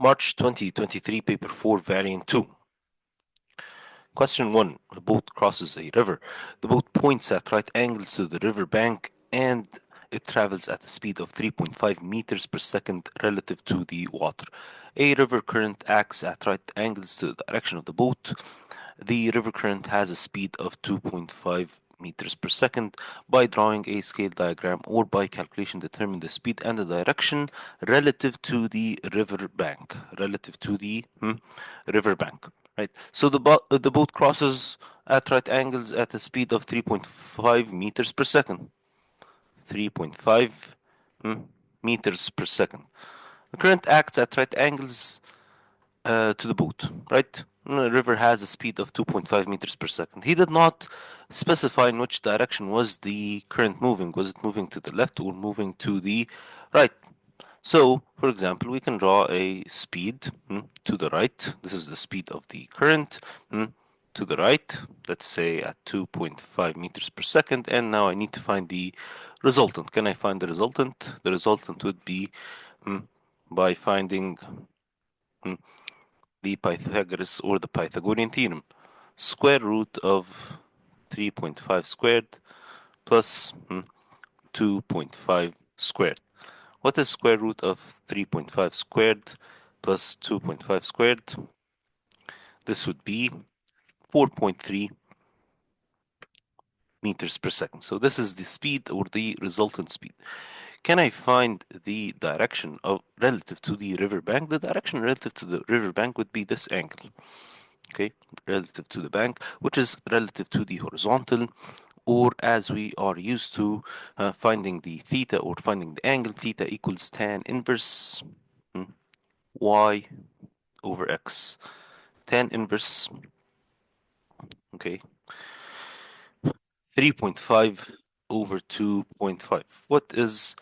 March 2023, Paper 4, Variant 2. Question 1. A boat crosses a river. The boat points at right angles to the river bank and it travels at a speed of 3.5 meters per second relative to the water. A river current acts at right angles to the direction of the boat. The river current has a speed of 2.5 meters per second. By drawing a scale diagram or by calculation, determine the speed and the direction relative to the river bank. River bank. Right. So the boat crosses at right angles at a speed of 3.5 meters per second. 3.5 meters per second. The current acts at right angles to the boat, right? The river has a speed of 2.5 meters per second. He did not specify in which direction was the current moving. Was it moving to the left or moving to the right? So, for example, we can draw a speed to the right. This is the speed of the current to the right, let's say at 2.5 meters per second. And now I need to find the resultant. Can I find the resultant? The resultant would be by finding the Pythagoras or the Pythagorean theorem. Square root of 3.5 squared plus 2.5 squared. What is square root of 3.5 squared plus 2.5 squared? This would be 4.3 meters per second. So this is the speed or the resultant speed. Can I find the direction of relative to the riverbank? The direction relative to the riverbank would be this angle. Okay, relative to the bank, which is relative to the horizontal, or as we are used to finding the theta or finding the angle, theta equals tan inverse y over x. Tan inverse, okay, 3.5 over 2.5. What is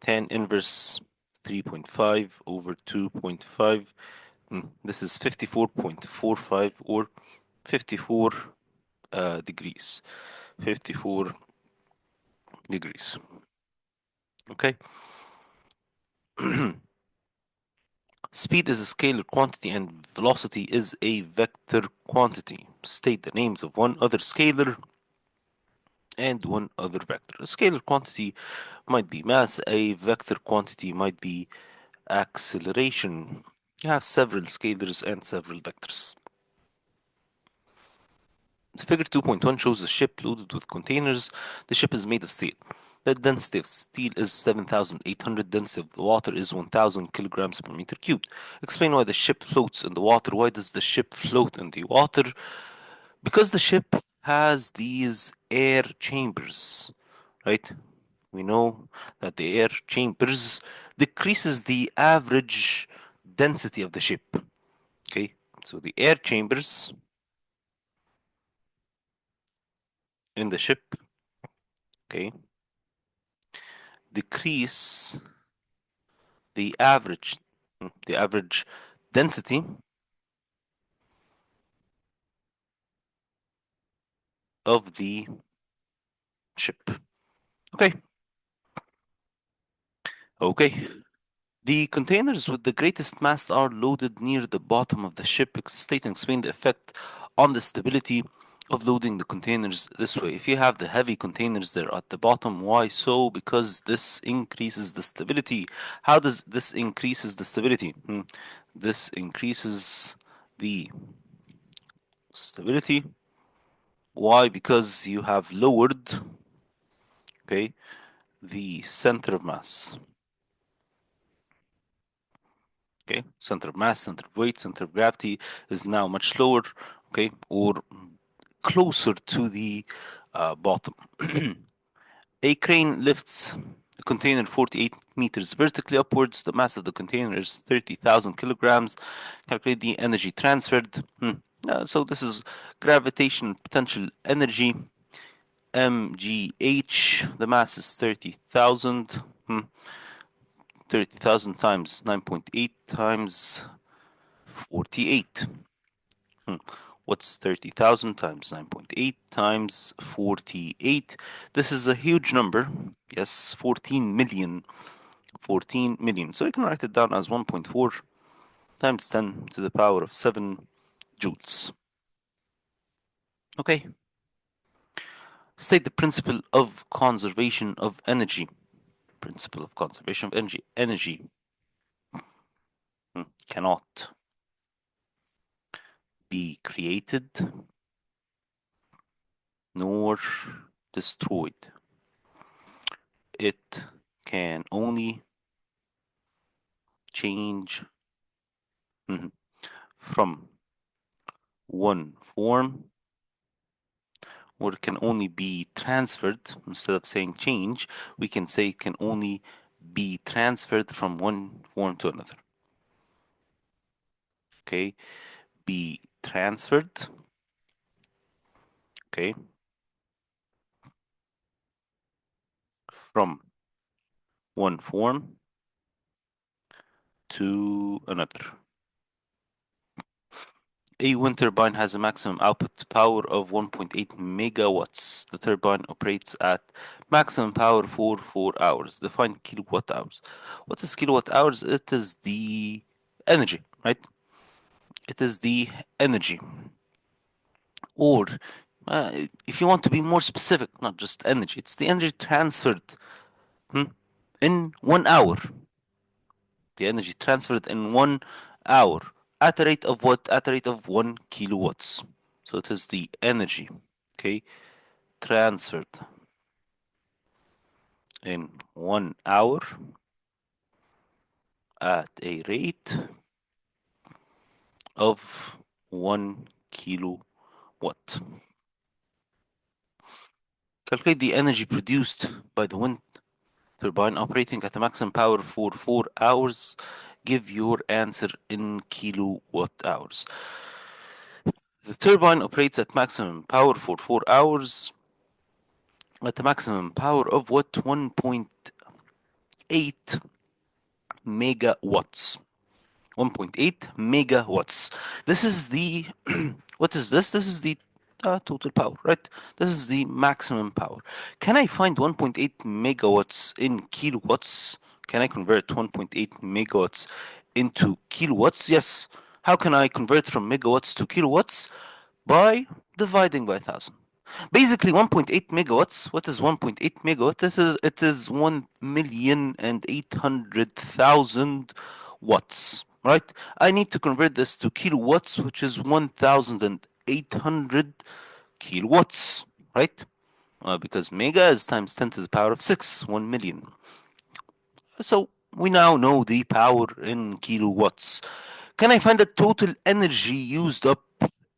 tan inverse 3.5 over 2.5? This is 54.45 or 54 degrees. 54 degrees. Okay. Speed is a scalar quantity and velocity is a vector quantity. State the names of one other scalar and one other vector. A scalar quantity might be mass, a vector quantity might be acceleration. You have several scalars and several vectors. Figure 2.1 shows a ship loaded with containers. The ship is made of steel. The density of steel is 7,800. Density of the water is 1,000 kilograms per meter cubed. Explain why the ship floats in the water. Why does the ship float in the water? Because the ship has these air chambers, right? We know that the air chambers decreases the average density of the ship. Okay, so the air chambers in the ship, okay, decrease the average density of the ship. Okay. The containers with the greatest mass are loaded near the bottom of the ship. State and explain the effect on the stability of loading the containers this way. If you have the heavy containers there at the bottom, why so? Because this increases the stability. How does this increases the stability? This increases the stability. Why? Because you have lowered, okay, the center of mass. Okay, center of mass, center of weight, center of gravity is now much lower, okay, or closer to the bottom. A crane lifts a container 48 meters vertically upwards. The mass of the container is 30,000 kilograms. Calculate the energy transferred. So this is gravitational potential energy, mgh. The mass is 30,000. 30,000 times 9.8 times 48. What's 30,000 times 9.8 times 48? This is a huge number. Yes, 14 million. 14 million. So you can write it down as 1.4 times 10 to the power of 7 joules. Okay. State the principle of conservation of energy. Principle of conservation of energy. Energy cannot be created nor destroyed. It can only change from one form, or it can only be transferred. Instead of saying change, we can say it can only be transferred from one form to another. Okay, be transferred. Okay, from one form to another. A wind turbine has a maximum output power of 1.8 megawatts. The turbine operates at maximum power for 4 hours. Define kilowatt hours. What is kilowatt hours? It is the energy, right? It is the energy. Or if you want to be more specific, not just energy, it's the energy transferred in 1 hour. The energy transferred in 1 hour at a rate of what? At a rate of 1 kilowatts. So it is the energy, okay, transferred in 1 hour at a rate of 1 kilowatt. Calculate the energy produced by the wind turbine operating at a maximum power for 4 hours. Give your answer in kilowatt hours. The turbine operates at maximum power for 4 hours at a maximum power of what? 1.8 megawatts. 1.8 megawatts. This is the what is this? This is the total power, right? This is the maximum power. Can I find 1.8 megawatts in kilowatts? Can I convert 1.8 megawatts into kilowatts? Yes. How can I convert from megawatts to kilowatts? By dividing by 1,000. Basically, 1.8 megawatts. What is 1.8 megawatt? It is 1,800,000 watts. Right? I need to convert this to kilowatts, which is 1,800 kilowatts. Right? Because mega is times 10 to the power of 6, 1 million. So we now know the power in kilowatts. Can I find the total energy used up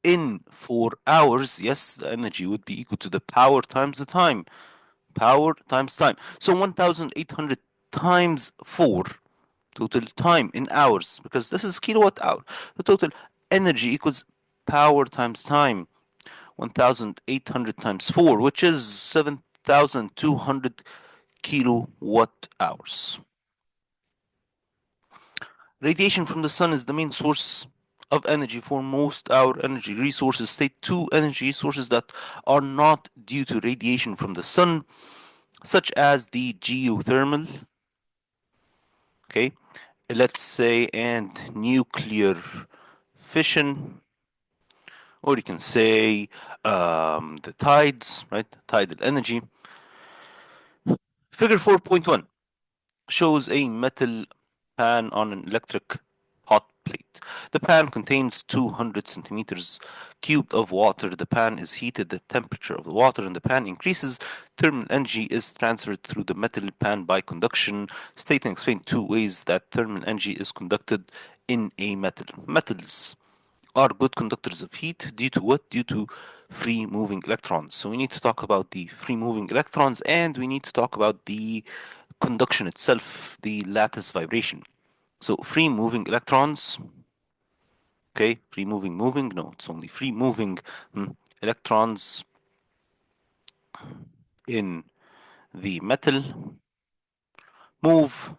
in 4 hours? Yes, the energy would be equal to the power times the time. Power times time. So 1,800 times 4, total time in hours, because this is kilowatt hour. The total energy equals power times time. 1,800 times 4, which is 7,200 kilowatt hours. Radiation from the sun is the main source of energy for most our energy resources. State two energy sources that are not due to radiation from the sun, such as the geothermal, okay, let's say, and nuclear fission, or you can say the tides, right? Tidal energy. Figure 4.1 shows a metal pan on an electric hot plate. The pan contains 200 centimeters cubed of water. The pan is heated. The temperature of the water in the pan increases. Thermal energy is transferred through the metal pan by conduction. State and explain two ways that thermal energy is conducted in a metal. Metals are good conductors of heat due to what? Due to free moving electrons. So we need to talk about the free moving electrons, and we need to talk about the conduction itself, the lattice vibration. So free moving electrons, okay, free moving, no, it's only free moving electrons in the metal move,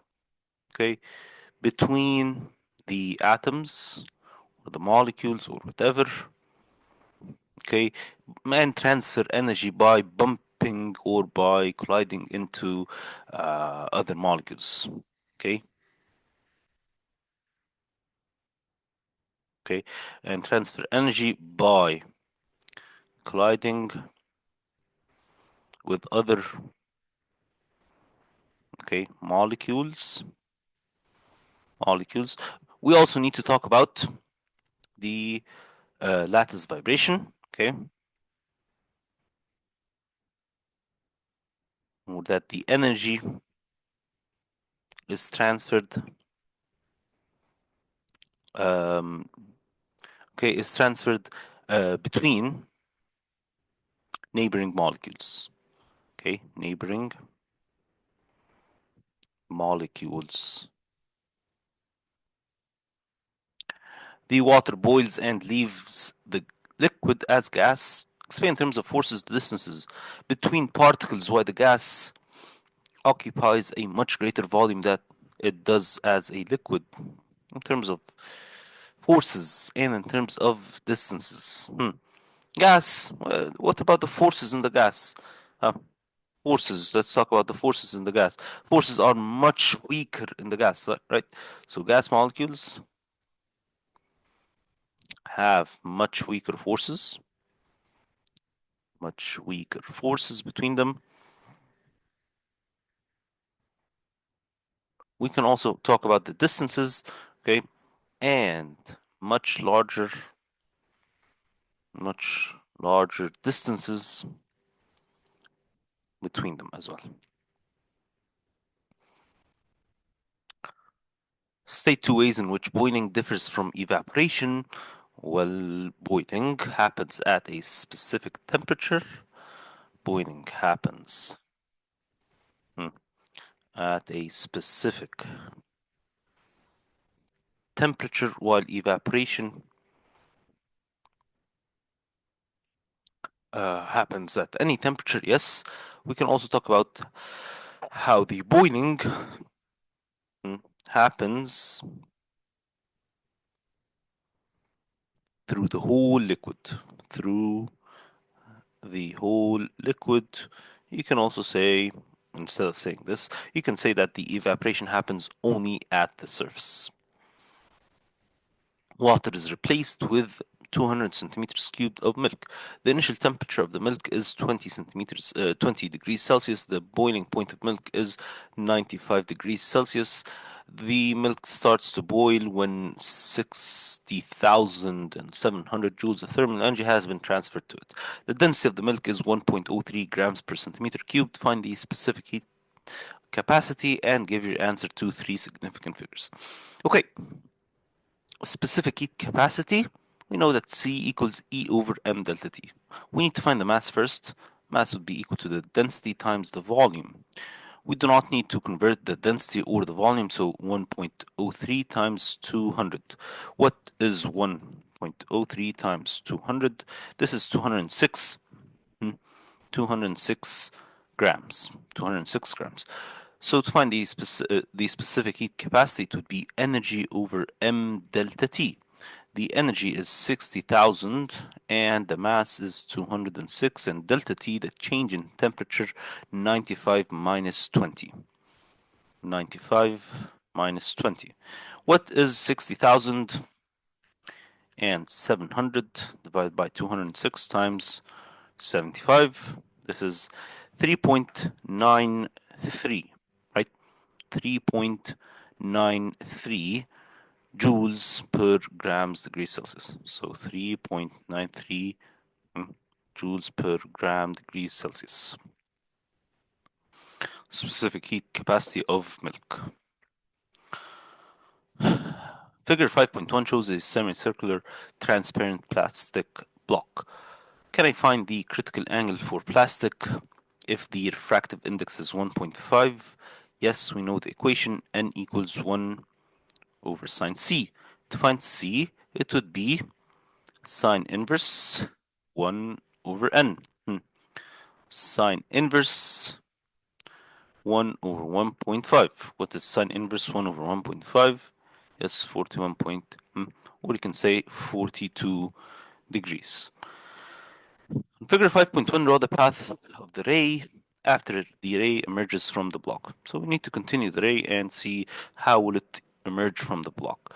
okay, between the atoms or the molecules or whatever, okay, and transfer energy by bumping or by colliding into other molecules, okay. okay, and transfer energy by colliding with other, okay, molecules. We also need to talk about the lattice vibration, okay, that the energy is transferred, um, okay, is transferred between neighboring molecules, okay, neighboring molecules. The water boils and leaves the liquid as gas. Explain in terms of forces, the distances between particles, why the gas occupies a much greater volume that it does as a liquid in terms of forces and in terms of distances. Gas, what about the forces in the gas? Uh, Forces, let's talk about the forces in the gas. Forces are much weaker in the gas, right? So gas molecules have much weaker forces between them. We can also talk about the distances, okay, and much larger distances between them as well. State two ways in which boiling differs from evaporation. Well, boiling happens at a specific temperature. Boiling happens at a specific temperature, while evaporation happens at any temperature. Yes, we can also talk about how the boiling happens through the whole liquid. Through the whole liquid. You can also say, instead of saying this, you can say that the evaporation happens only at the surface. Water is replaced with 200 centimeters cubed of milk. The initial temperature of the milk is 20 degrees Celsius. The boiling point of milk is 95 degrees Celsius. The milk starts to boil when 60,700 joules of thermal energy has been transferred to it. The density of the milk is 1.03 grams per centimeter cubed. Find the specific heat capacity and give your answer to three significant figures. Okay, specific heat capacity, we know that C equals E over m delta T. We need to find the mass first. Mass would be equal to the density times the volume. We do not need to convert the density or the volume, so 1.03 times 200. What is 1.03 times 200? This is 206. 206 grams. 206 grams. So to find the specific heat capacity, it would be energy over m delta T. The energy is 60,000 and the mass is 206, and delta T, the change in temperature, 95 minus 20. 95 minus 20. What is 60,000 and 700 divided by 206 times 75? This is 3.93, right? 3.93 joules per grams degree Celsius. So 3.93 joules per gram degree Celsius. Specific heat capacity of milk. Figure 5.1 shows a semicircular transparent plastic block. Can I find the critical angle for plastic if the refractive index is 1.5? Yes, we know the equation, n equals 1 over sine c. To find c, it would be sine inverse 1 over n. Sine inverse 1 over 1.5. What is sine inverse 1 over 1.5? Yes, 41 point, or you can say 42 degrees. In figure 5.1, draw the path of the ray after the ray emerges from the block. So we need to continue the ray and see how will it emerge from the block.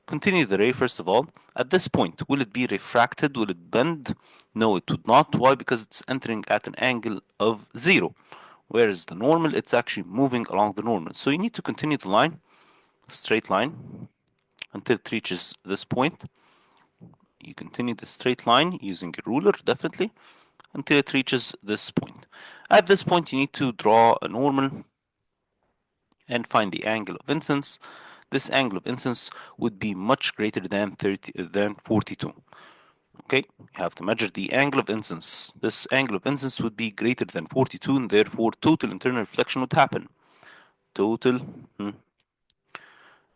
continue the ray first of all. At this point, will it be refracted? Will it bend? No, it would not. Why? Because it's entering at an angle of 0. Whereas the normal, it's actually moving along the normal. So you need to continue the line, straight line, until it reaches this point. You continue the straight line using a ruler, definitely, until it reaches this point. At this point, you need to draw a normal and find the angle of incidence. This angle of incidence would be much greater than 42. Okay, you have to measure the angle of incidence. This angle of incidence would be greater than 42, and therefore total internal reflection would happen. Total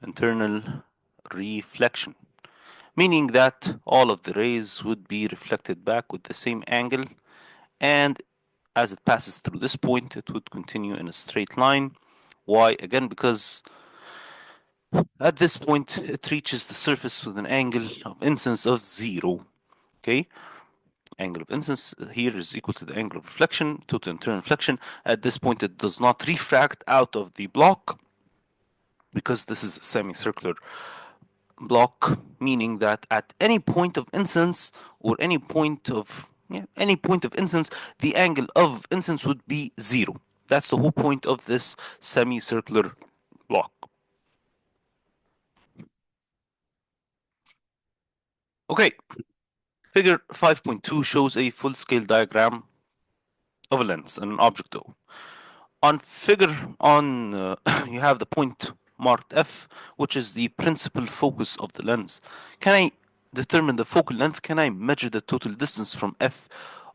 internal reflection, meaning that all of the rays would be reflected back with the same angle, and as it passes through this point, it would continue in a straight line. Why? Again, because at this point, it reaches the surface with an angle of incidence of 0. Okay, angle of incidence here is equal to the angle of reflection, total internal reflection. At this point, it does not refract out of the block because this is a semicircular block, meaning that at any point of incidence or any point of incidence, the angle of incidence would be 0. That's the whole point of this semicircular block. Okay, figure 5.2 shows a full-scale diagram of a lens and an object O. On figure on you have the point marked F, which is the principal focus of the lens. Can I determine the focal length? Can I measure the total distance from F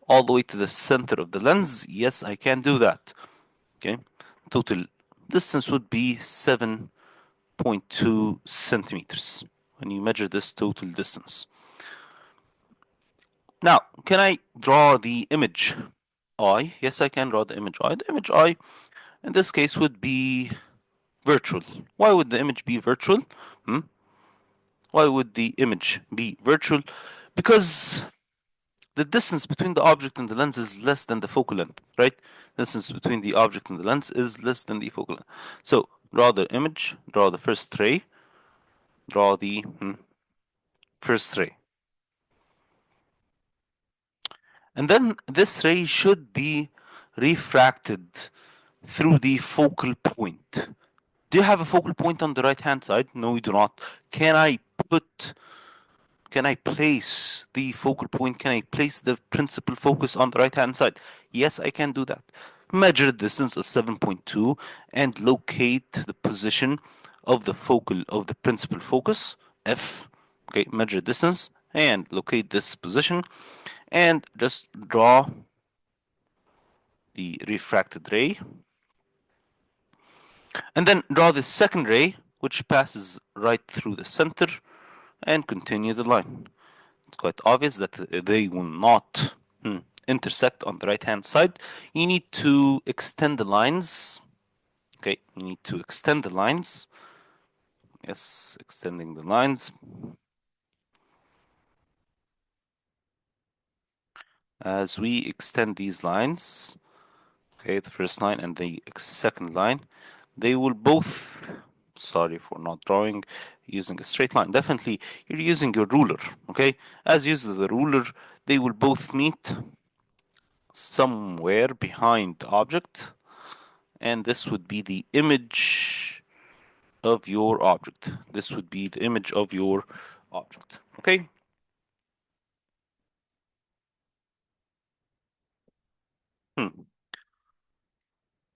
all the way to the center of the lens? Yes, I can do that. Okay, total distance would be 7.2 centimeters when you measure this total distance. Now, can I draw the image I? Yes, I can draw the image I. The image I in this case would be virtual. Why would the image be virtual? Why would the image be virtual? Because the distance between the object and the lens is less than the focal length, right? The distance between the object and the lens is less than the focal length. So draw the image, draw the first ray, draw the first ray. And then this ray should be refracted through the focal point. Do you have a focal point on the right hand side? No, you do not. Can I place the focal point? Can I place the principal focus on the right hand side? Yes, I can do that. Measure a distance of 7.2 and locate the position of the principal focus, F. Okay, measure distance and locate this position and just draw the refracted ray. And then draw the second ray, which passes right through the center, and continue the line. It's quite obvious that they will not intersect on the right hand side. You need to extend the lines. Okay, you need to extend the lines. Yes, extending the lines. As we extend these lines, okay, the first line and the second line, they will both, sorry for not drawing using a straight line. Definitely, you're using your ruler, okay? As used the ruler, they will both meet somewhere behind the object, and this would be the image of your object. This would be the image of your object, okay?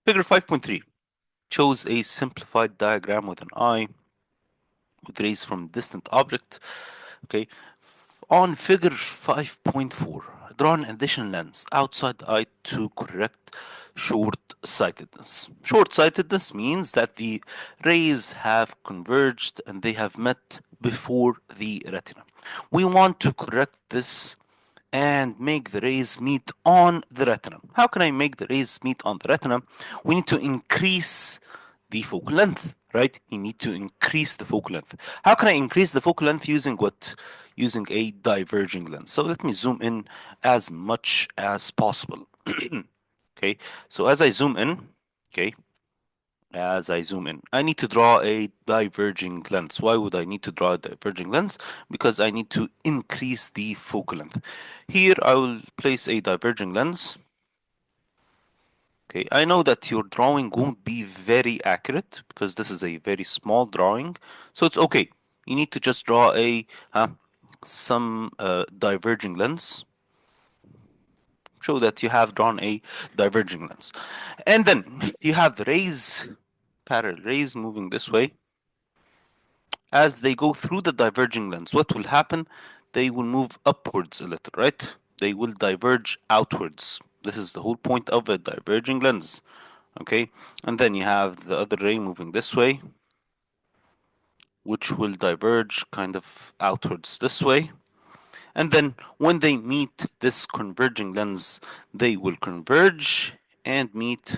Figure 5.3 shows a simplified diagram with an eye with rays from distant object. Okay, on figure 5.4, draw an additional lens outside the eye to correct short-sightedness. Short-sightedness means that the rays have converged and they have met before the retina. We want to correct this and make the rays meet on the retina. How can I make the rays meet on the retina? We need to increase the focal length, right? You need to increase the focal length. How can I increase the focal length using what? Using a diverging lens. So let me zoom in as much as possible. Okay, so as I zoom in, okay, as I zoom in. I need to draw a diverging lens. Why would I need to draw a diverging lens? Because I need to increase the focal length. Here I will place a diverging lens. Okay, I know that your drawing won't be very accurate because this is a very small drawing, so it's okay. You need to just draw a some diverging lens. Show that you have drawn a diverging lens, and then you have the rays, parallel rays moving this way. As they go through the diverging lens, what will happen? They will move upwards a little, right? They will diverge outwards. This is the whole point of a diverging lens. Okay, and then you have the other ray moving this way, which will diverge kind of outwards this way. And then when they meet this converging lens, they will converge and meet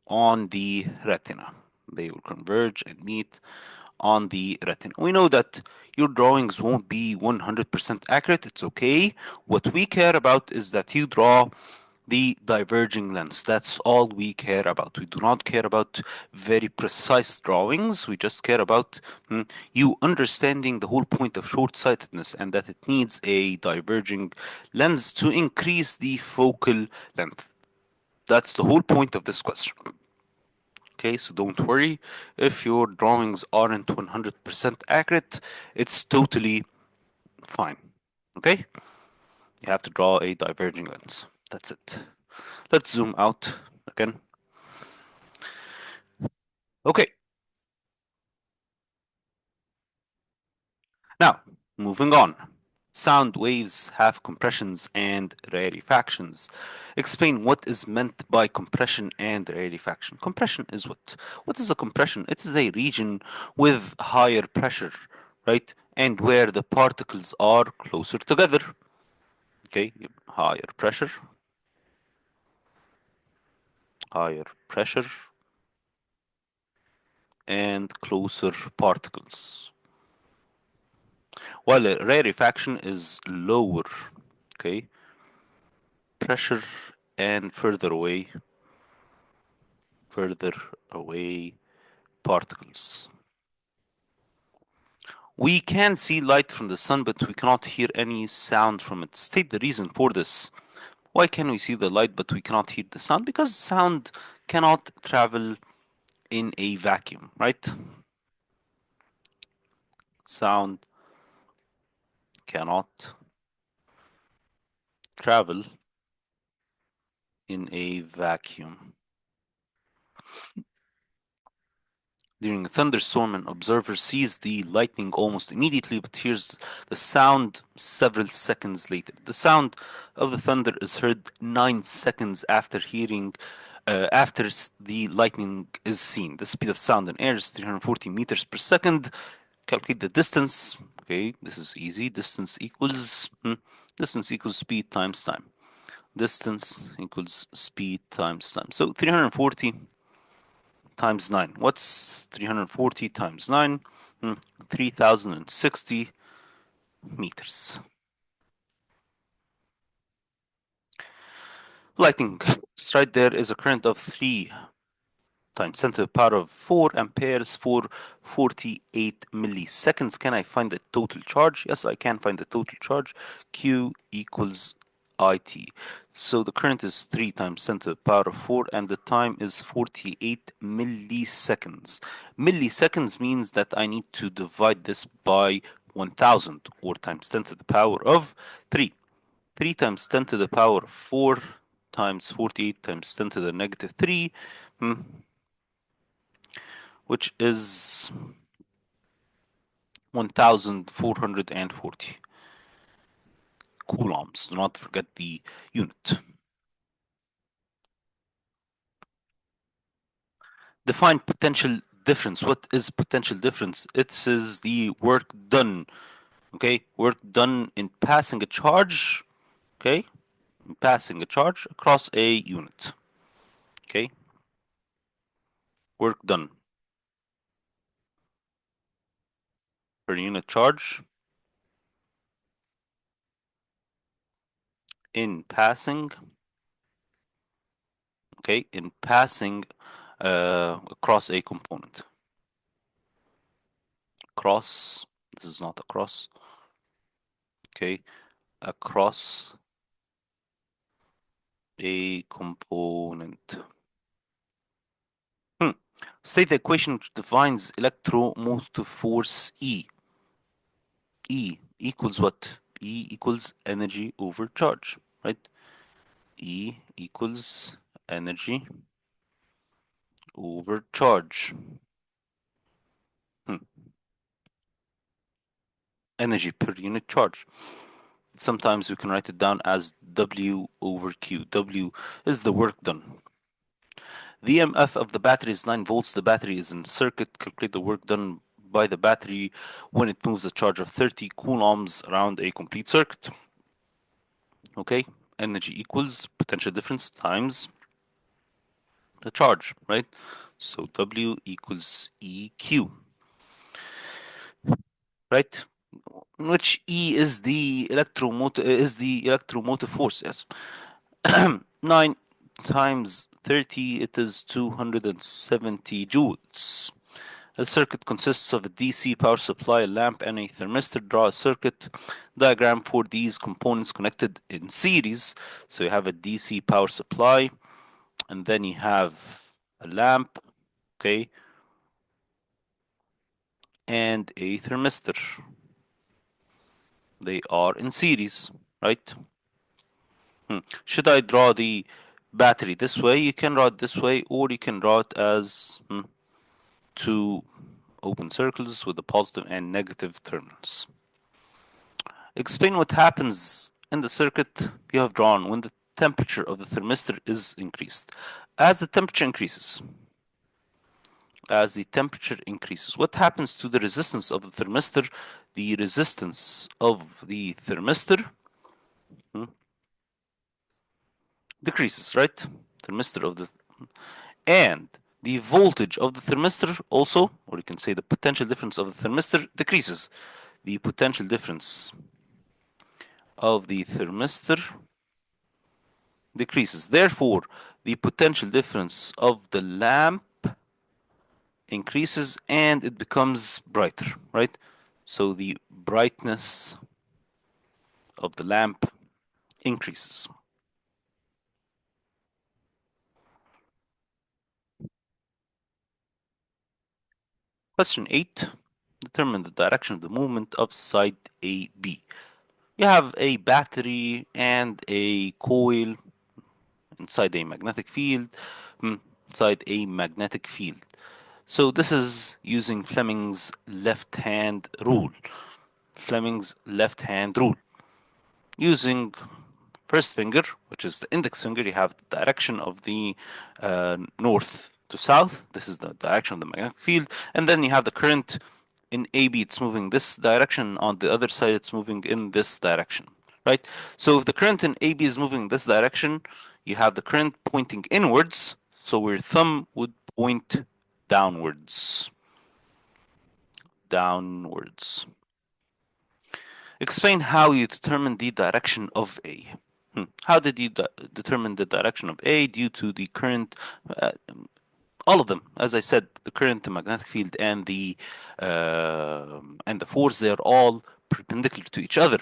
on the retina. They will converge and meet on the retina. We know that your drawings won't be 100% accurate. It's okay. What we care about is that you draw the diverging lens. That's all we care about. We do not care about very precise drawings. We just care about you understanding the whole point of short-sightedness and that it needs a diverging lens to increase the focal length. That's the whole point of this question. Okay, so don't worry if your drawings aren't 100% accurate, it's totally fine. Okay, you have to draw a diverging lens. That's it. Let's zoom out again. Okay, now moving on. Sound waves have compressions and rarefactions. Explain what is meant by compression and rarefaction. Compression is what? What is a compression? It is a region with higher pressure, right? And where the particles are closer together. Okay, higher pressure, and closer particles. While a rarefaction is lower, okay, pressure and further away particles. We can see light from the sun, but we cannot hear any sound from it. State the reason for this. Why can we see the light, but we cannot hear the sound? Because sound cannot travel in a vacuum, right? Sound cannot travel in a vacuum. During a thunderstorm, an observer sees the lightning almost immediately but hears the sound several seconds later. The sound of the thunder is heard 9 seconds after the lightning is seen. The speed of sound in air is 340 meters per second. Calculate the distance. Okay, this is easy. Distance equals speed times time. Distance equals speed times time. So 340 times 9. What's 340 times 9? 3060 meters. Lightning strike there is a current of 3 times 10 to the power of 4 amperes for 48 milliseconds. Can I find the total charge? Yes, I can find the total charge. Q equals IT. So the current is 3 times 10 to the power of 4 and the time is 48 milliseconds. Milliseconds means that I need to divide this by 1000 or times 10 to the power of 3. 3 times 10 to the power of 4 times 48 times 10 to the negative 3, which is 1440 coulombs. Do not forget the unit. Define potential difference. What is potential difference? It is the work done. Okay, work done in passing a charge. Okay, in passing a charge across a unit. Okay, work done per unit charge in passing. Okay, in passing across a component. Cross, this is not a cross, okay, across a component. Hmm. State the equation which defines electromotive force E. E equals what? E equals energy over charge, right? E equals energy over charge. Hmm. Energy per unit charge. Sometimes we can write it down as W over Q. W is the work done. The EMF of the battery is 9 volts. The battery is in circuit. Calculate the work done by the battery when it moves a charge of 30 coulombs around a complete circuit. Okay, energy equals potential difference times the charge, right? So W equals EQ, right? Which E is the electromotive force, yes. 9 times 30, it is 270 joules. A circuit consists of a DC power supply, a lamp, and a thermistor. Draw a circuit diagram for these components connected in series. So you have a DC power supply, and then you have a lamp, okay, and a thermistor. They are in series, right? Should I draw the battery this way? You can draw it this way, or you can draw it as two open circles with the positive and negative terminals. Explain what happens in the circuit you have drawn when the temperature of the thermistor is increased. As the temperature increases, what happens to the resistance of the thermistor? The resistance of the thermistor hmm, decreases, right? Thermistor of the and the voltage of the thermistor also, or you can say the potential difference of the thermistor decreases. The potential difference of the thermistor decreases. Therefore, the potential difference of the lamp increases and it becomes brighter, right? So the brightness of the lamp increases. Question 8. Determine the direction of the movement of side AB. You have a battery and a coil inside a magnetic field, inside a magnetic field. So this is using Fleming's left-hand rule. Fleming's left-hand rule. Using first finger, which is the index finger, you have the direction of the north to south. This is the direction of the magnetic field. And then you have the current in AB, it's moving this direction. On the other side, it's moving in this direction, right? So if the current in AB is moving this direction, you have the current pointing inwards. So your thumb would point downwards. Downwards. Explain how you determine the direction of A. How did you determine the direction of A? Due to the current, uh, all of them, as I said, the current, the magnetic field, and the force, they are all perpendicular to each other.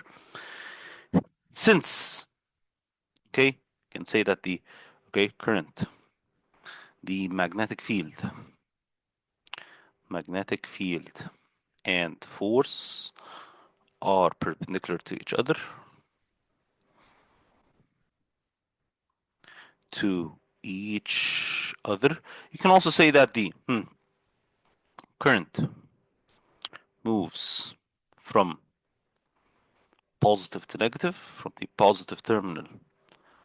Since, okay, you can say that the current, the magnetic field, and force are perpendicular to each other. You can also say that the current moves from positive to negative, from the positive terminal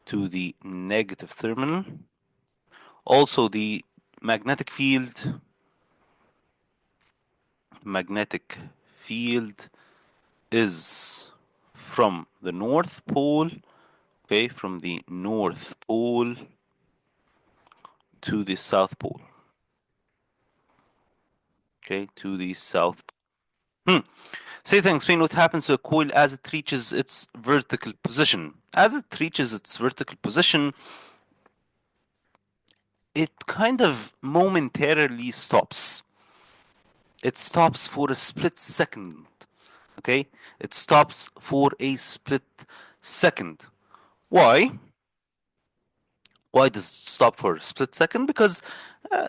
to the negative terminal. Also, the magnetic field is from the North Pole, okay, from the North Pole to the South Pole, okay, to the South. Say thanks, explain what happens to a coil as it reaches its vertical position. As it reaches its vertical position, it kind of momentarily stops. It stops for a split second. Okay? It stops for a split second. Why? Why does it stop for a split second? Because uh,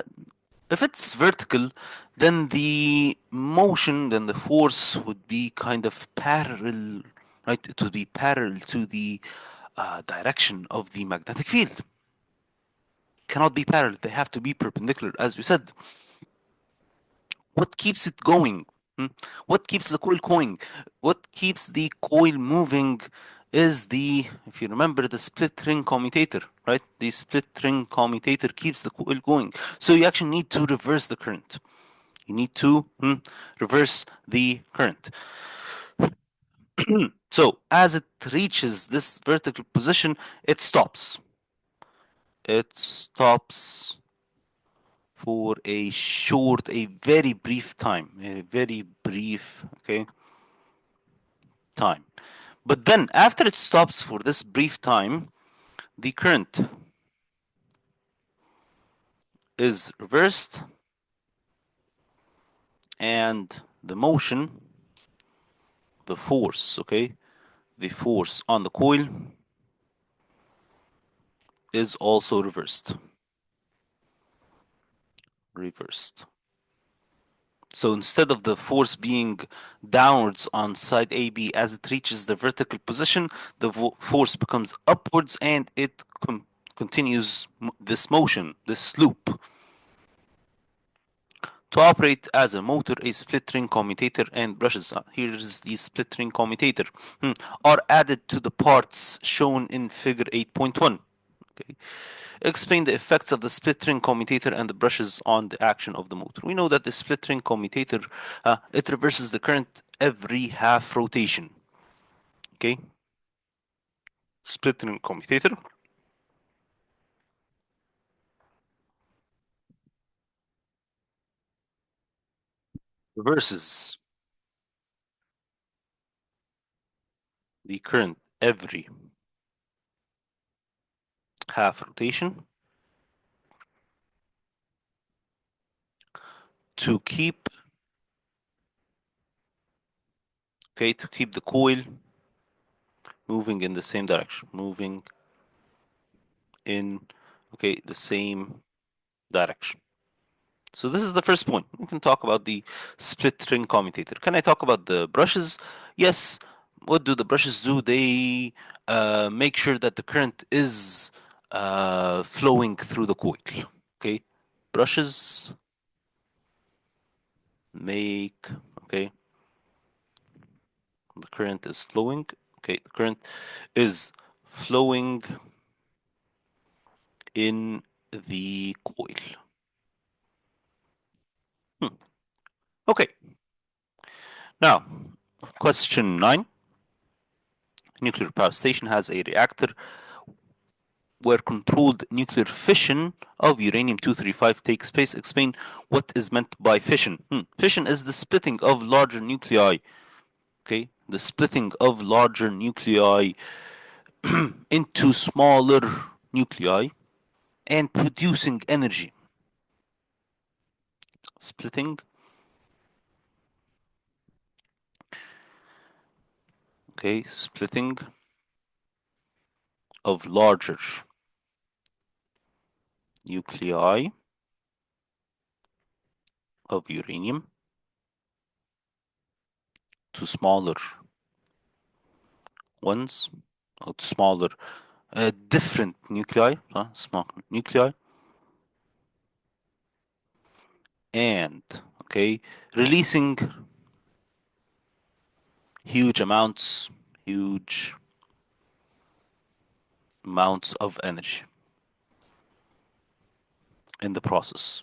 if it's vertical, then then the force would be kind of parallel, right? It would be parallel to the direction of the magnetic field. Cannot be parallel, they have to be perpendicular, as we said. What keeps it going? Hmm? What keeps the coil going? What keeps the coil moving is if you remember, the split ring commutator, right? The split ring commutator keeps the coil going. So you actually need to reverse the current. You need to reverse the current. So as it reaches this vertical position, it stops. It stops for a very brief time, okay, time. But then after it stops for this brief time, the current is reversed and the motion, the force, okay, the force on the coil is also reversed. Reversed. So instead of the force being downwards on side AB as it reaches the vertical position, the force becomes upwards and it continues this motion, this loop. To operate as a motor, a split ring commutator and brushes, here is the split ring commutator, are added to the parts shown in figure 8.1. Okay. Explain the effects of the split ring commutator and the brushes on the action of the motor. We know that the split ring commutator, it reverses the current every half rotation. Okay. Split ring commutator reverses the current every half rotation to keep to keep the coil moving in the same direction, moving in the same direction. So this is the first point. We can talk about the split ring commutator. Can I talk about the brushes? Yes. What do the brushes do? They make sure that the current is flowing through the coil. Okay, brushes make the current is flowing. Okay, the current is flowing in the coil. Hmm. Okay, now question 9. Nuclear power station has a reactor where controlled nuclear fission of uranium-235 takes place. Explain what is meant by fission. Fission is the splitting of larger nuclei. Okay, the splitting of larger nuclei into smaller nuclei and producing energy. Splitting, splitting of larger nuclei of uranium to smaller ones, or smaller, different nuclei, small nuclei, and releasing huge amounts, huge amounts of energy in the process.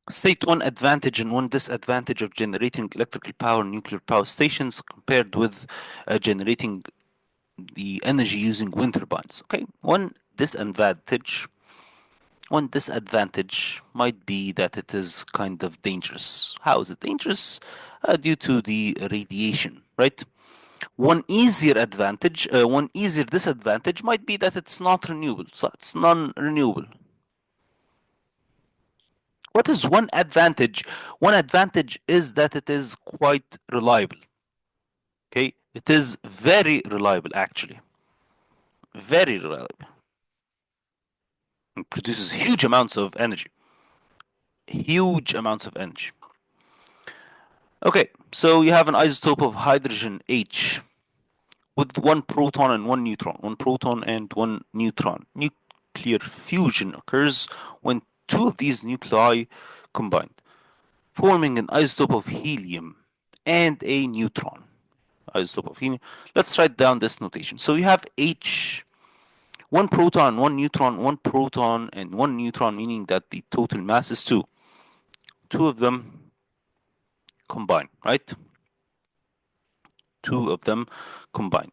State one advantage and one disadvantage of generating electrical power in nuclear power stations compared with generating the energy using wind turbines. Okay, one disadvantage might be that it is kind of dangerous. How is it dangerous? Due to the radiation, right? One easier disadvantage might be that it's not renewable. So it's non-renewable. What is one advantage? One advantage is that it is quite reliable. Okay, it is very reliable actually. Very reliable. It produces huge amounts of energy. Huge amounts of energy. Okay, so you have an isotope of hydrogen H with one proton and one neutron. One proton and one neutron. Nuclear fusion occurs when two of these nuclei combine, forming an isotope of helium and a neutron. Isotope of helium. Let's write down this notation. So you have H, one proton, one proton, and one neutron, meaning that the total mass is 2. Two of them combine, right? Two of them combine,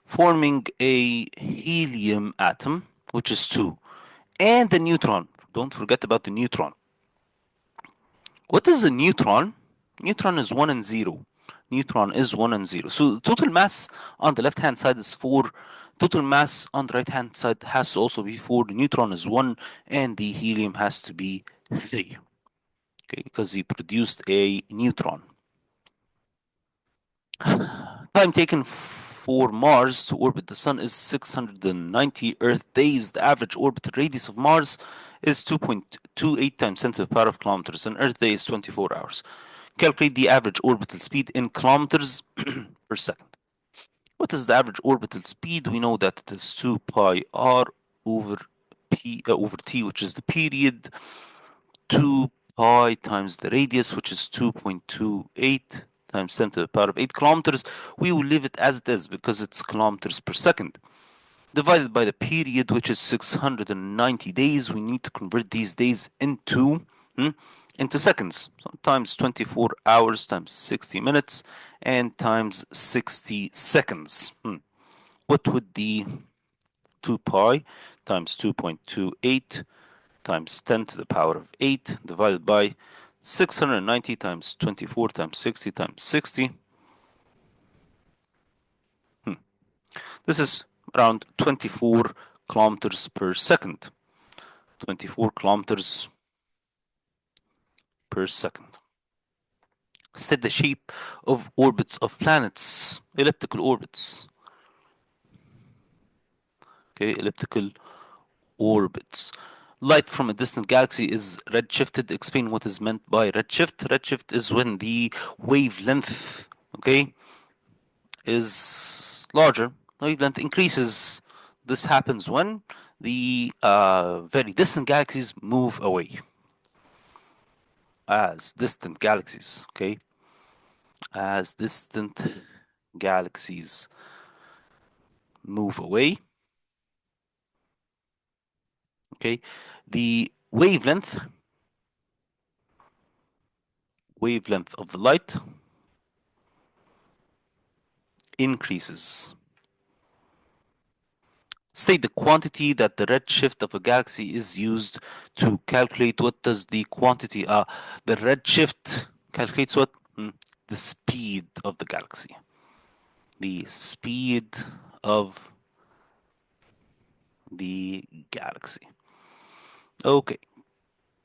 forming a helium atom, which is 2, and the neutron. Don't forget about the neutron. What is a neutron? Neutron is 1 and 0. Neutron is 1 and 0. So the total mass on the left hand side is 4. Total mass on the right hand side has to also be 4. The neutron is 1 and the helium has to be 3. Okay, because he produced a neutron. Time taken for Mars to orbit the Sun is 690 Earth days. The average orbital radius of Mars is 2.28 times 10 to the power of kilometers. An Earth day is 24 hours. Calculate the average orbital speed in kilometers per second. What is the average orbital speed? We know that it is 2 pi r over over t, which is the period, 2 pi times the radius, which is 2.28 times 10 to the power of 8 kilometers. We will leave it as it is because it's kilometers per second. Divided by the period, which is 690 days, we need to convert these days into seconds. So times 24 hours times 60 minutes and times 60 seconds. What would the 2 pi times 2.28 times 10 to the power of 8 divided by 690 times 24 times 60 times 60? This is around 24 kilometers per second. 24 kilometers per second. State the shape of orbits of planets, elliptical orbits. Okay, elliptical orbits. Light from a distant galaxy is redshifted. Explain what is meant by redshift. Redshift is when the wavelength, okay, is larger. Wavelength increases. This happens when the very distant galaxies move away. As distant galaxies, okay, as distant galaxies move away, okay, the wavelength of the light increases. State the quantity that the redshift of a galaxy is used to calculate. What does the quantity, the redshift calculates what? The speed of the galaxy. The speed of the galaxy. Okay.